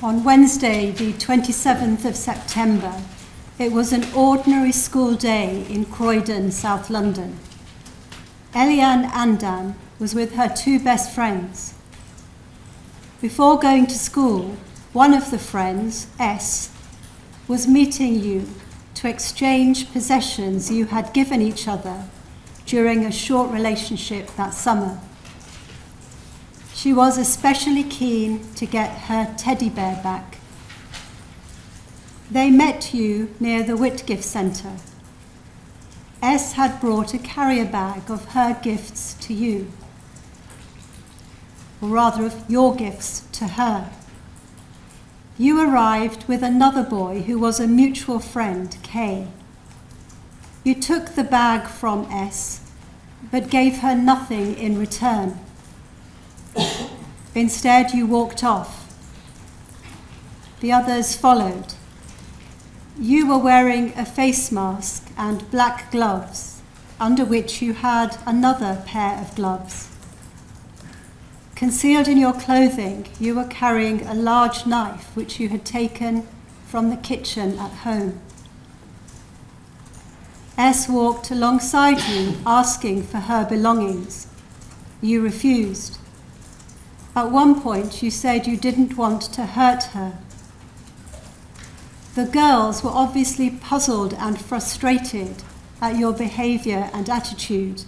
On Wednesday, the 27th of September, it was an ordinary school day in Croydon, South London. Elianne Andam was with her two best friends. Before going to school, one of the friends, S, was meeting you to exchange possessions you had given each other during a short relationship that summer. She was especially keen to get her teddy bear back. They met you near the Whitgift Centre. S had brought a carrier bag of her gifts to you, or rather of your gifts to her. You arrived with another boy who was a mutual friend, K. You took the bag from S, but gave her nothing in return. Instead, you walked off. The others followed. You were wearing a face mask and black gloves, under which you had another pair of gloves. Concealed in your clothing, you were carrying a large knife which you had taken from the kitchen at home. S walked alongside you, asking for her belongings. You refused. At one point, you said you didn't want to hurt her. The girls were obviously puzzled and frustrated at your behaviour and attitude.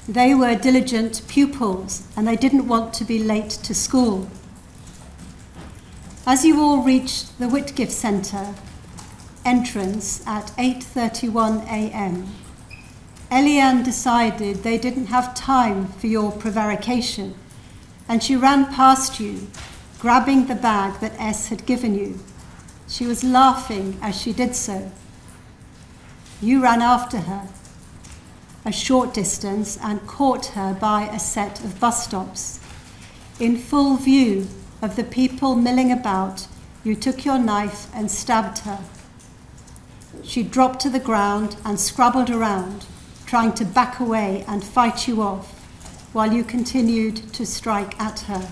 They were diligent pupils and they didn't want to be late to school. As you all reached the Whitgift Centre entrance at 8:31 a.m, Elianne decided they didn't have time for your prevarication, and she ran past you, grabbing the bag that S had given you. She was laughing as she did so. You ran after her a short distance and caught her by a set of bus stops. In full view of the people milling about, you took your knife and stabbed her. She dropped to the ground and scrabbled around, trying to back away and fight you off, while you continued to strike at her.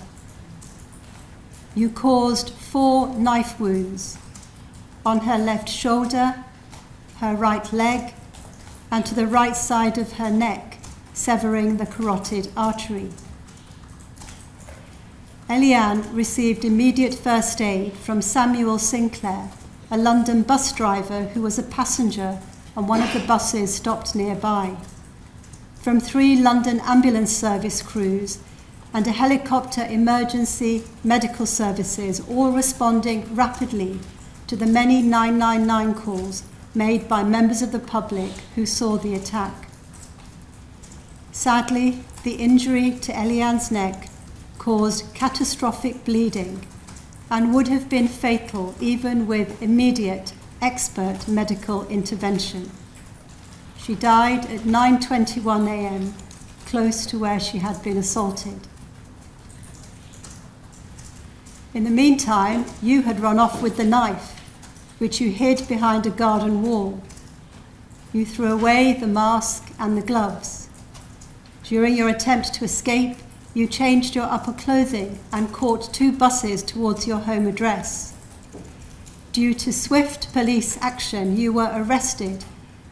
You caused 4 knife wounds on her left shoulder, her right leg, and to the right side of her neck, severing the carotid artery. Elianne received immediate first aid from Samuel Sinclair, a London bus driver who was a passenger on one of the buses stopped nearby, from 3 London ambulance service crews and a helicopter emergency medical services, all responding rapidly to the many 999 calls made by members of the public who saw the attack. Sadly, the injury to Elianne's neck caused catastrophic bleeding and would have been fatal even with immediate expert medical intervention. She died at 9:21 a.m, close to where she had been assaulted. In the meantime, you had run off with the knife, which you hid behind a garden wall. You threw away the mask and the gloves. During your attempt to escape, you changed your upper clothing and caught 2 buses towards your home address. Due to swift police action, you were arrested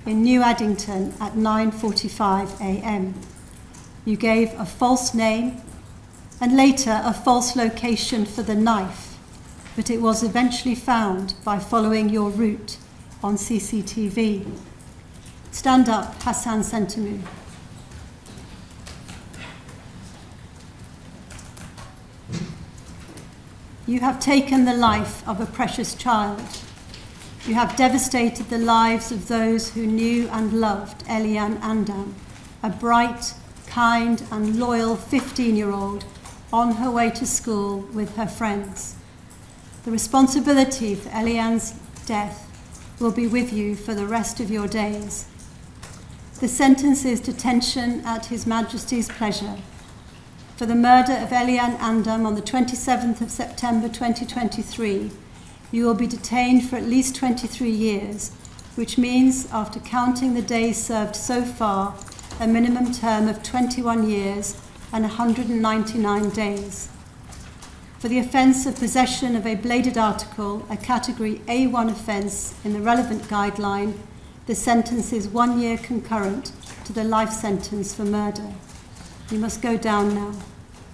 in New Addington at 9:45 a.m. You gave a false name and later a false location for the knife, but it was eventually found by following your route on CCTV. Stand up, Hassan Sentamu. You have taken the life of a precious child. You have devastated the lives of those who knew and loved Elianne Andam, a bright, kind and loyal 15-year-old on her way to school with her friends. The responsibility for Elianne's death will be with you for the rest of your days. The sentence is detention at His Majesty's pleasure. For the murder of Elianne Andam on the 27th of September 2023, you will be detained for at least 23 years, which means, after counting the days served so far, a minimum term of 21 years and 199 days. For the offence of possession of a bladed article, a category A1 offence in the relevant guideline, the sentence is 1 year concurrent to the life sentence for murder. You must go down now.